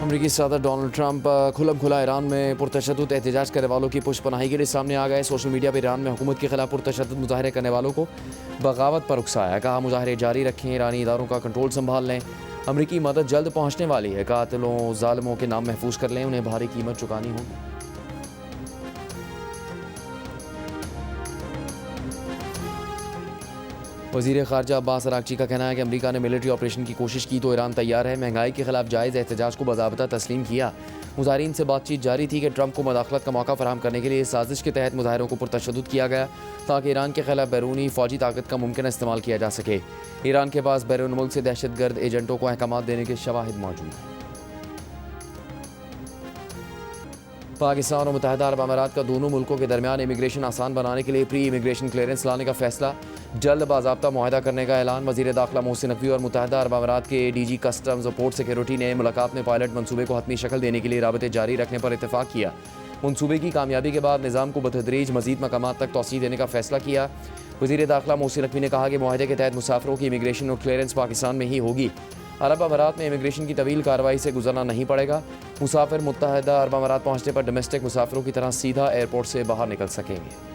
अमरीकी सदर Donald Trump खुलम खुला ईरान में पुरतशद्दुद एहतजाज करने वालों की पुष्पनाही के लिए सामने आ गए। सोशल मीडिया पर ईरान में हुकूमत के खिलाफ पुरतशद्दुद मुजाहरे करने वालों को बगावत पर उकसाया। कहा मुजाहरे जारी रखें, ईरानी इदारों का कंट्रोल संभाल लें, अमरीकी मदद जल्द पहुँचने वाली है, कातिलों जालिमों के नाम महफूज कर लें, उन्हें भारी कीमत चुकानी होगी। वज़ीर ख़ारजा अब्बास अरागची का कहना है कि अमेरिका ने मिलिट्री ऑपरेशन की कोशिश की तो ईरान तैयार है। महंगाई के खिलाफ जायज़ एहतजाज को बाज़ाब्ता तस्लीम किया। मुज़ाहिरीन से बातचीत जारी थी कि ट्रंप को मदाखलत का मौका फराहम करने के लिए साजिश के तहत मुज़ाहिरों को पुरतशद्दुद किया गया ताकि ईरान के खिलाफ बैरूनी फ़ौजी ताकत का मुमकिन इस्तेमाल किया जा सके। ईरान के पास बैरून मुल्क से दहशतगर्द एजेंटों को अहकामात देने के शवाहिद मौजूद हैं। पाकिस्तान और मुत्तहिदा अरब अमारात का दोनों मुल्कों के दरमियान इमिग्रेशन आसान बनाने के लिए प्री इमिग्रेशन क्लियरेंस लाने का फैसला, जल्द बाज़ाब्ता मुआहदा करने का ऐलान। वज़ीर दाखिला मोहसिन नकवी और मुत्तहिदा अरब अमारात के डीजी कस्टम्स और पोर्ट सिक्योरिटी ने मुलाकात में पायलट मनसूबे को हतमी शक्ल देने के लिए राबते जारी रखने पर इत्तेफाक किया। मनसूबे की कामयाबी के बाद निज़ाम को बतदरीज मज़ीद मकामात तक तौसीह देने का फैसला किया। वज़ीर दाखिला मोहसिन नकवी ने कहा कि मुआहदे के तहत मुसाफिरों की इमिग्रेशन और क्लियरेंस पाकिस्तान में ही होगी। अरब अमारात में इमिग्रेशन की तवील कार्रवाई से गुजरना नहीं पड़ेगा। मुसाफिर मुत्तहिदा अरब अमारात पहुँचने पर डोमेस्टिक मुसाफिरों की तरह सीधा एयरपोर्ट से बाहर निकल सकेंगे।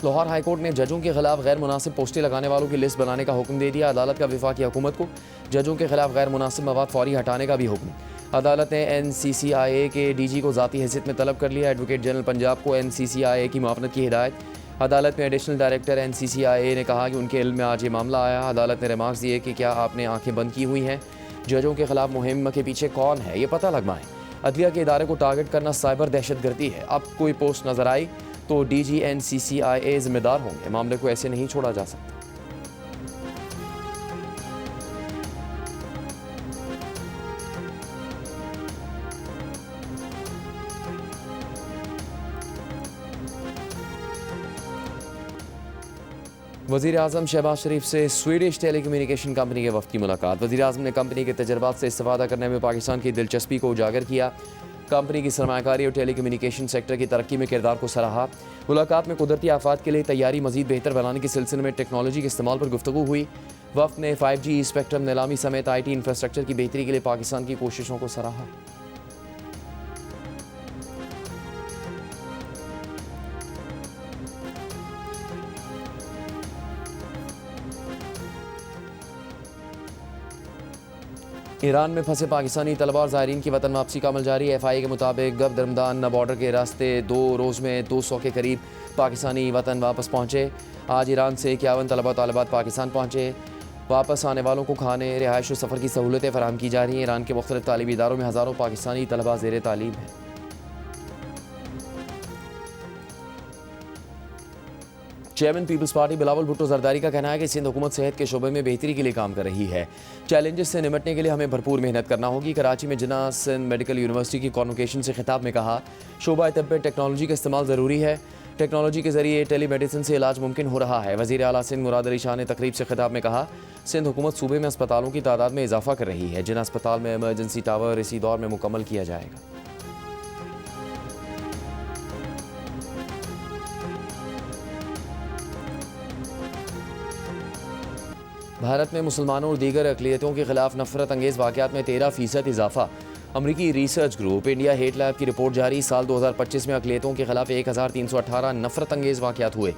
लाहौर हाईकोर्ट ने जजों के खिलाफ गैर मुनासिब पोस्टें लगाने वालों की लिस्ट बनाने का हुक्म दे दिया। अदालत का वफाकी हुकूमत को जजों के खिलाफ गैर मुनासिब मवाद फौरी हटाने का भी हुक्म। अदालत ने NCCIA के DG को ज़ाती हैसियत में तलब कर लिया। एडवोकेट जनरल पंजाब को NCCIA की मुआवनत की हिदायत। अदालत में एडिशनल डायरेक्टर NCCIA ने कहा कि उनके इल्म में आज ये मामला आया। अदालत ने रिमार्क्स दिए कि क्या आपने आंखें बंद की हुई हैं? जजों के खिलाफ मुहिम के पीछे कौन है ये पता लगवाएं। अदलिया के इदारे को टारगेट करना साइबर दहशतगर्दी है। अब कोई पोस्ट नजर आई तो DG NCCIA जिम्मेदार होंगे। मामले को ऐसे नहीं छोड़ा जा सकता। वज़ीर आज़म शहबाज शरीफ से स्वीडिश टेलीकम्युनिकेशन कंपनी के वफ़द की मुलाकात। वज़ीर आज़म ने कंपनी के तजर्बात से इस्तेफ़ादा करने में पाकिस्तान की दिलचस्पी को उजागर किया। कंपनी की सरमायाकारी और टेलीकम्युनिकेशन सेक्टर की तरक्की में किरदार को सराहा। मुलाकात में कुदरती आफात के लिए तैयारी मज़ीद बेहतर बनाने के सिलसिले में टेक्नोलॉजी के इस्तेमाल पर गुफ्तगू हुई। वफ़द ने 5G स्पेक्ट्रम नीलामी समेत IT इंफ्रास्ट्रक्चर की बेहतरी के लिए पाकिस्तान की कोशिशों को सराहा। ईरान में फंसे पाकिस्तानी तलबा और ज़ायरीन की वतन वापसी का अमल जारी है। FIA के मुताबिक गब रमदान बॉर्डर के रास्ते 2 रोज़ में 200 के करीब पाकिस्तानी वतन वापस पहुँचे। आज ईरान से 51 तलबा तालिबात पाकिस्तान पहुँचे। वापस आने वालों को खाने, रिहाइश और सफ़र की सहूलतें फराहम की जा रही हैं। ईरान के मुख्तलिफ तालीमी इदारों में हज़ारों पाकिस्तानी तलबा ज़ेर तालीम हैं। चेयरमैन पीपल्स पार्टी बिलावल भुट्टो जरदारी का कहना है कि सिंध हुकूमत सेहत के शोबे में बेहतरी के लिए काम कर रही है। चैलेंजेस से निपटने के लिए हमें भरपूर मेहनत करना होगी। कराची में जिन्ना सिंध मेडिकल यूनिवर्सिटी की कॉन्वोकेशन से खिताब में कहा, शोबा तब पर टेक्नोलॉजी का इस्तेमाल ज़रूरी है। टेक्नोलॉजी के जरिए टेली मेडिसिन से इलाज मुमकिन हो रहा है। वज़ीर आला सिंध मुराद अली शाह ने तकरीब से खिताब में कहा, सिंध हुकूमत सूबे में अस्पतालों की तादाद में इजाफा कर रही है। जिन अस्पताल में एमरजेंसी टावर इसी दौर में मुकम्मल किया जाएगा। भारत में मुसलमानों और दीगर अक़लियतों के खिलाफ नफरत अंगेज़ वाक़यात में 13% इजाफा। अमरीकी research group India hate lab की रिपोर्ट जारी। साल 2025 में अक़लियतों के खिलाफ 1318 नफरत अंगेज़ वाक़यात हुए।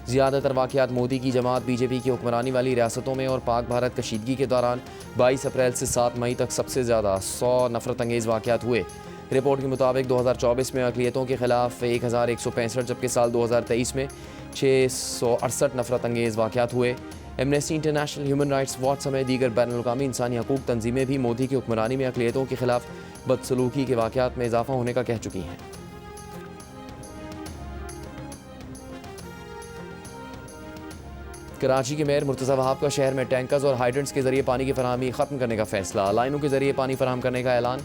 ज़्यादातर वाक़यात मोदी की जमात BJP की हुक्मरानी वाली रियासतों में और पाक भारत कशीदगी के दौरान 22 अप्रैल से 7 मई तक सबसे ज़्यादा 100 नफरत अंगेज़ वाक़यात हुए। रिपोर्ट के मुताबिक 2024 में अक़लियतों के खिलाफ 1165, जबकि साल 2023 में 668 नफरत अंगेज़ वाक़यात हुए। Amnesty international, human rights watch समेत दीगर बैनुल-अक़वामी इंसानी हकूक़ तंजीमें भी मोदी की हुक्मरानी में अक़लियतों के खिलाफ बदसलूकी के वाक़यात में इजाफा होने का कह चुकी हैं। कराची के मेयर मुर्तज़ा वहाब का शहर में टैंकर्स और हाइड्रेंट्स के जरिए पानी की फराहमी ख़त्म करने का फैसला। लाइनों के जरिए पानी फराहम करने का ऐलान।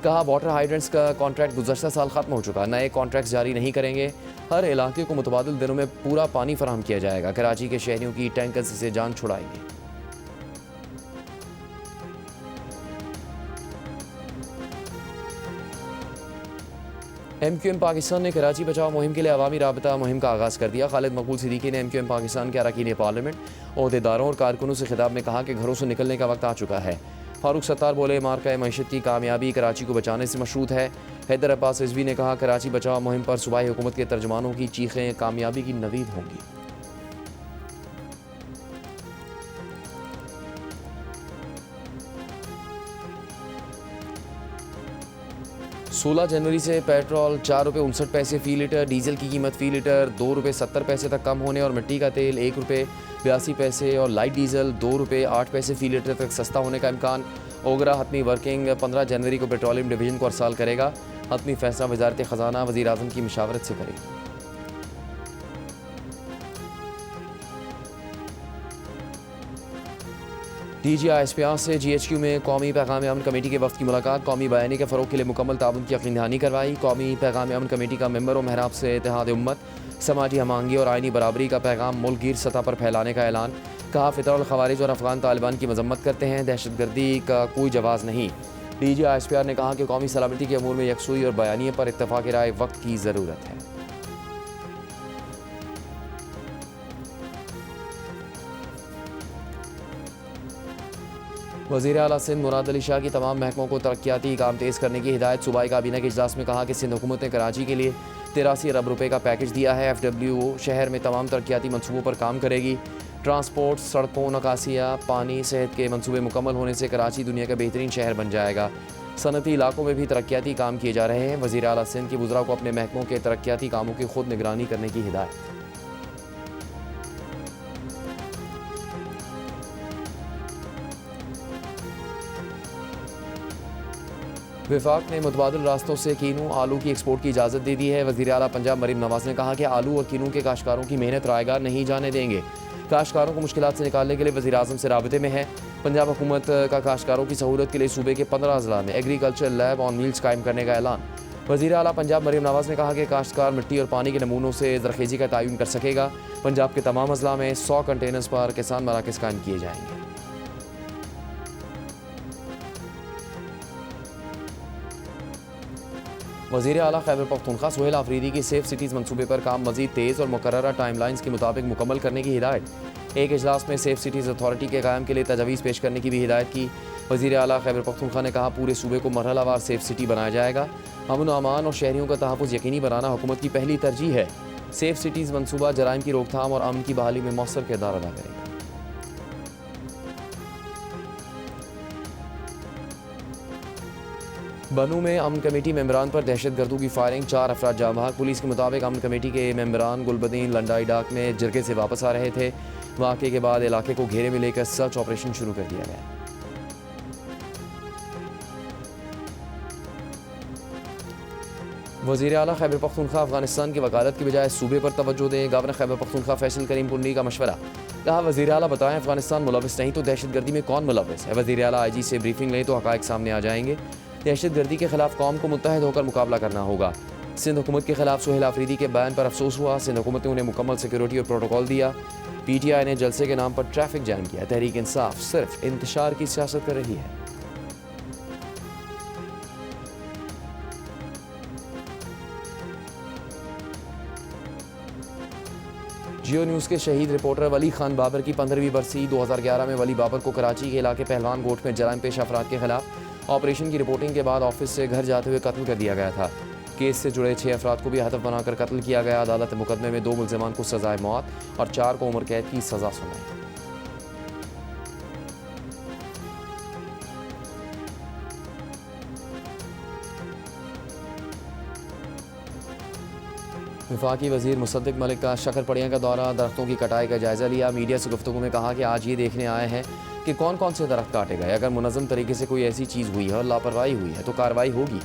कहा, वाटर हाइड्रेंट्स का कॉन्ट्रैक्ट गुज़श्ता साल ख़त्म हो चुका, नए कॉन्ट्रैक्ट्स जारी नहीं करेंगे। हर इलाके को मुतबादिल दिनों में पूरा पानी फराहम किया जाएगा। कराची के शहरियों की टैंकर्स से जान छुड़ाएंगे। MQM पाकिस्तान ने कराची बचाओ मुहिम के लिए अवामी राबता मुहिम का आगाज़ कर दिया। खालिद मकबूल सिद्दीकी ने MQM पाकिस्तान के अरकान पार्लियामेंट, अहदेदारों और कारकुनों से खिताब में कहा कि घरों से निकलने का वक्त आ चुका है। फारूक सत्तार बोले, मार्का मईशत की कामयाबी कराची को बचाने से मशरूत है। हैदर अब्बास रिजवी ने कहा, कराची बचाओ मुहिम पर सूबाई हुकूमत के तर्जुमानों की चीखें कामयाबी की नवीद होंगी। 16 जनवरी से पेट्रोल 4 रुपये 59 पैसे फ़ी लीटर, डीजल की कीमत फ़ी लीटर 2 रुपये 70 पैसे तक कम होने और मिट्टी का तेल 1 रुपये 82 पैसे और लाइट डीजल 2 रुपये 8 पैसे फ़ी लीटर तक सस्ता होने का इम्कान। ओगरा हतमी वर्किंग 15 जनवरी को पेट्रोलियम डिवीज़न को अरसाल करेगा। हतमी फैसला वज़ारत ख़जाना वज़ीर आज़म की मशावरत से करेगी। DGI से GHQ में कौमी पैगाम अमन कमेटी के वफ़द की मुलाकात। कौमी बयानी के फ़रोग़ के लिए मुकम्मल ताउन की यकीन दहानी करवाई। कौमी पैगाम अमन कमेटी का मेंबर और महराब से इत्तेहाद उम्मत, समाजी हमआहंगी और आइनी बराबरी का पैगाम मुल्क गिर सतह पर फैलाने का ऐलान। कहा, फ़ितरल ख़वारिज और अफ़गान तालिबान की मजम्मत करते हैं, दहशतगर्दी का कोई जवाज़ नहीं। DGI ने कहा कि कौमी सलामती के अमूर में यकसुई और बयानी पर इत्तफ़ाक़ राय वक्त की ज़रूरत है। वज़ीर आला सिंध मुराद अली शाह की तमाम महकमों को तरक्याती काम तेज़ करने की हिदायत। सूबाई काबीना के इजलास में कहा कि सिंध हुकूमत ने कराची के लिए 83 अरब रुपये का पैकेज दिया है। FWO शहर में तमाम तरक्याती मनसूबों पर काम करेगी। ट्रांसपोर्ट, सड़कों, नकासिया, पानी, सेहत के मनसूबे मुकम्मल होने से कराची दुनिया का बेहतरीन शहर बन जाएगा। सनती इलाकों में भी तरक्याती काम किए जा रहे हैं। वज़ीर आला सिंध के वज़रा को अपने महकमों के तरक्याती कामों की खुद निगरानी करने की हिदायत। विफाक ने मुतबादिल रास्तों से कीनू आलू की एक्सपोर्ट की इजाज़त दे दी है। वज़ीर आला पंजाब मरीम नवाज़ ने कहा कि आलू और कीनू के काश्तकारों की मेहनत रायगार नहीं जाने देंगे। काश्तकारों को मुश्किलात से निकालने के लिए वज़ीर आज़म से राबते में है। पंजाब हुकूमत का काश्तकारों की सहूलत के लिए सूबे के 15 अज़ला में एग्रीकल्चर लैब ऑन व्हील्स कायम करने का ऐलान। वज़ीर आला पंजाब मरीम नवाज़ ने कहा कि काश्तकार मिट्टी और पानी के नमूनों से ज़रखेज़ी का तयन कर सकेगा। पंजाब के तमाम अज़ला में 100 कंटेनर्स पर किसान मराकज़ कायम किए जाएंगे। वज़ीर आला खैबर पख्तूनख्वा सुहेल आफरीदी की सेफ सिटीज़ मनसूबे पर काम मज़ीद तेज़ और मुकर्ररा टाइमलाइंस के मुताबिक मुकम्मल करने की हिदायत। एक इजलास में सेफ सिटीज़ अथॉरिटी के क़याम के लिए तजवीज़ पेश करने की भी हिदायत की। वज़ीर आला खैबर पख्तूनख्वा ने कहा, पूरे सूबे को मरहलावार सेफ सिटी बनाया जाएगा। अमन व अमान और शहरियों का तहफ़्फ़ुज़ यकीनी बनाना हुकूमत की पहली तरजीह है। सेफ सिटीज़ मनसूबा जराइम की रोकथाम और अमन की बहाली में मौसर किरदार अदा करेगा। बनू में अमन कमेटी मेंबरान पर दहशतगर्दों की फायरिंग, 4 अफराद जाँ बहक। पुलिस के मुताबिक अमन कमेटी के मेंबरान गुलबदीन लंडाई डाक में जिरगे से वापस आ रहे थे। वाक़े के बाद इलाके को घेरे में लेकर सर्च ऑपरेशन शुरू कर दिया गया। वज़ीर आला खैबर पख्तूनख्वा अफगानिस्तान की वकालत की बजाय सूबे पर तवज्जो दें। गवर्नर खैबर पख्तूनख्वा फैसल करीम पुंडी का मशवरा। कहा, वज़ीर आला बताएं अफगानिस्तान मुलविस नहीं तो दहशतगर्दी में कौन मुलविस है। वज़ीर आला IG से ब्रीफिंग लें तो हक़ाइक़ सामने आ जाएंगे। दहशतगर्दी के खिलाफ कौम को मुत्तहद होकर मुकाबला करना होगा। सिंध हुकूमत के खिलाफ सुहेल आफरीदी के बयान पर अफसोस हुआ। सिंध हुकूमत ने उन्हें मुकम्मल सिक्योरिटी और प्रोटोकॉल दिया। PTI ने जलसे के नाम पर ट्रैफिक जैम किया। तहरीक इंसाफ सिर्फ इंतशार की सियासत कर रही है। जियो न्यूज़ के शहीद रिपोर्टर वली खान बाबर की 15वीं बरसी। 2011 में वली बाबर को कराची के इलाके पहलवान गोट में जराइम पेश अफराद के खिलाफ ऑपरेशन की रिपोर्टिंग के बाद ऑफिस से घर जाते हुए कत्ल कर दिया गया था। केस से जुड़े 6 अफराद को भी हदफ बनाकर कत्ल किया गया। अदालत मुकदमे में 2 मुल्ज़िमान को सज़ाए मौत और 4 को उम्र कैद की सज़ा सुनाई। वफाकी वज़ीर मुसद्दिक मलिक का शक्करपड़ियाँ का दौरा, दरख्तों की कटाई का जायज़ा लिया। मीडिया से गुफ्तगू में कहा कि आज ये देखने आए हैं कि कौन कौन से दरख्त काटे गए। अगर मुनज़्ज़म तरीके से कोई ऐसी चीज़ हुई है और लापरवाही हुई है तो कार्रवाई होगी।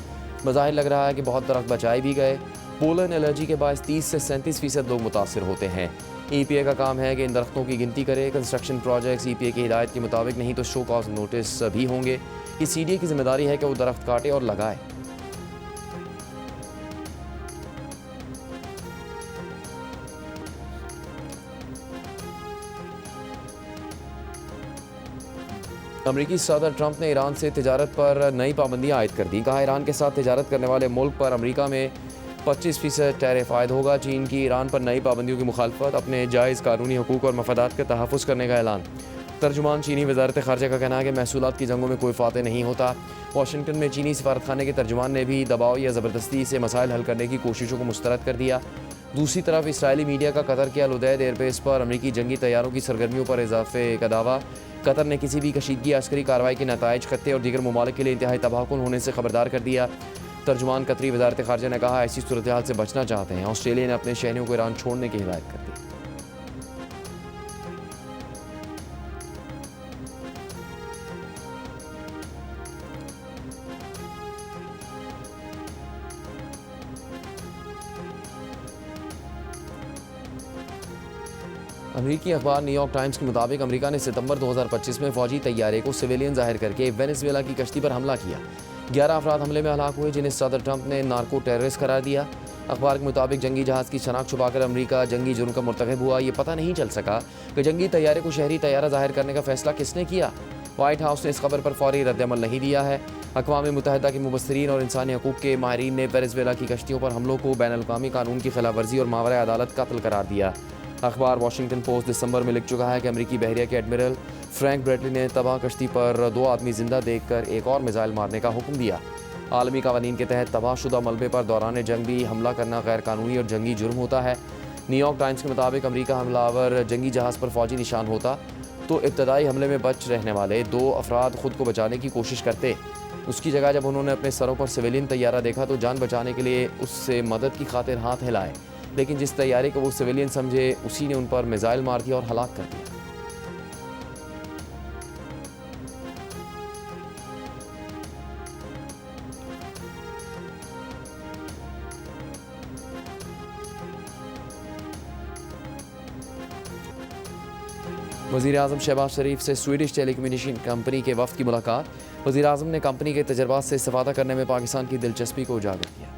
मज़ाहिर लग रहा है कि बहुत दरख्त बचाए भी गए। पोलन एलर्जी के बायस 30 से 37% लोग मुतासर होते हैं। EPA का काम है कि इन दरख्तों की गिनती करे। कंस्ट्रक्शन प्रोजेक्ट्स EPA की हिदायत के मुताबिक नहीं तो शो कॉज नोटिस भी होंगे। ये CDA की जिम्मेदारी है कि वो दरख्त काटे और लगाए। अमरीकी सदर ट्रंप ने ईरान से तिजारत पर नई पाबंदियां आयद कर दी। कहा, ईरान के साथ तिजारत करने वाले मुल्क पर अमरीका में 25% टैरिफ आयद होगा। चीन की ईरान पर नई पाबंदियों की मुखालफत, अपने जायज़ कानूनी हकूक़ और मफादात का तहफ़्फ़ुज़ करने का ऐलान। तर्जुमान चीनी वज़ारत ख़ारजा का कहना है कि महसूलात की जंगों में कोई फ़ातह नहीं होता। वाशिंगटन में चीनी सफारतखाने के तर्जुमान ने भी दबाव या ज़बरदस्ती से मसाइल हल करने की कोशिशों को मुस्तरद कर दिया। दूसरी तरफ इसराइली मीडिया का कतर के अल-उदैद एयरबेस पर अमरीकी जंगी तैयारों की सरगर्मियों पर इजाफे का दावा। कतर ने किसी भी कशीदगी अस्करी कार्रवाई के नताइज खत्ते और दीगर ममालिक के लिए इंतहाई तबाहकुन होने से खबरदार कर दिया। तर्जुमान कतरी वज़ारत ख़ारजा ने कहा, ऐसी सूरत हाल से बचना चाहते हैं। ऑस्ट्रेलिया ने अपने शहरियों को ईरान छोड़ने की हिदायत कर दी। अमरीकी अखबार न्यूयॉर्क टाइम्स के मुताबिक अमेरिका ने सितंबर 2025 में फौजी तैयारे को सिविलियन जाहिर करके वेनेजुएला की कश्ती पर हमला किया। 11 अफराद हमले में हलाक हुए, जिन्हें सदर ट्रंप ने नार्को टेररिस्ट करार दिया। अखबार के मुताबिक जंगी जहाज़ की शनाख्त छुपाकर अमेरिका जंगी जुर्म का मुर्तकब हुआ। ये पता नहीं चल सका कि जंगी तैयारे को शहरी तैयारा जाहिर करने का फैसला किसने किया। व्हाइट हाउस ने इस खबर पर फौरी रद्दअमल नहीं दिया है। अक़वाम मुत्तहिदा के मुबस्सिरीन और इंसानी हकूक़ के माहिरीन ने वेनेजुएला की कश्तियों पर हमलों को बैनुल-अक़वामी कानून की खिलाफ वर्जी और मावरा अदालत कत्ल करार दिया। अखबार वाशिंगटन पोस्ट दिसंबर में लिख चुका है कि अमरीकी बहरिया के एडमिरल फ्रैंक ब्रेटली ने तबाह कश्ती पर 2 आदमी जिंदा देखकर एक और मिसाइल मारने का हुक्म दिया। आलमी कवानीन के तहत तबाहशुदा मलबे पर दौरान जंग भी हमला करना गैर कानूनी और जंगी जुर्म होता है। न्यूयॉर्क टाइम्स के मुताबिक अमरीका हमलावर जंगी जहाज़ पर फौजी निशान होता तो इब्तदाई हमले में बच रहने वाले 2 अफराद खुद को बचाने की कोशिश करते। उसकी जगह जब उन्होंने अपने सरों पर सिविलियन तैयारा देखा तो जान बचाने के लिए उससे मदद की खातिर हाथ हिलाए, लेकिन जिस तैयारे को वो सिविलियन समझे उसी ने उन पर मिसाइल मार दिया और हलाक कर दिया। वज़ीर आज़म शहबाज शरीफ से स्वीडिश टेलीकम्युनिकेशन कंपनी के वफ़द की मुलाकात। वज़ीर आज़म ने कंपनी के तजर्बात से इस्तिफ़ादा करने में पाकिस्तान की दिलचस्पी को उजागर किया।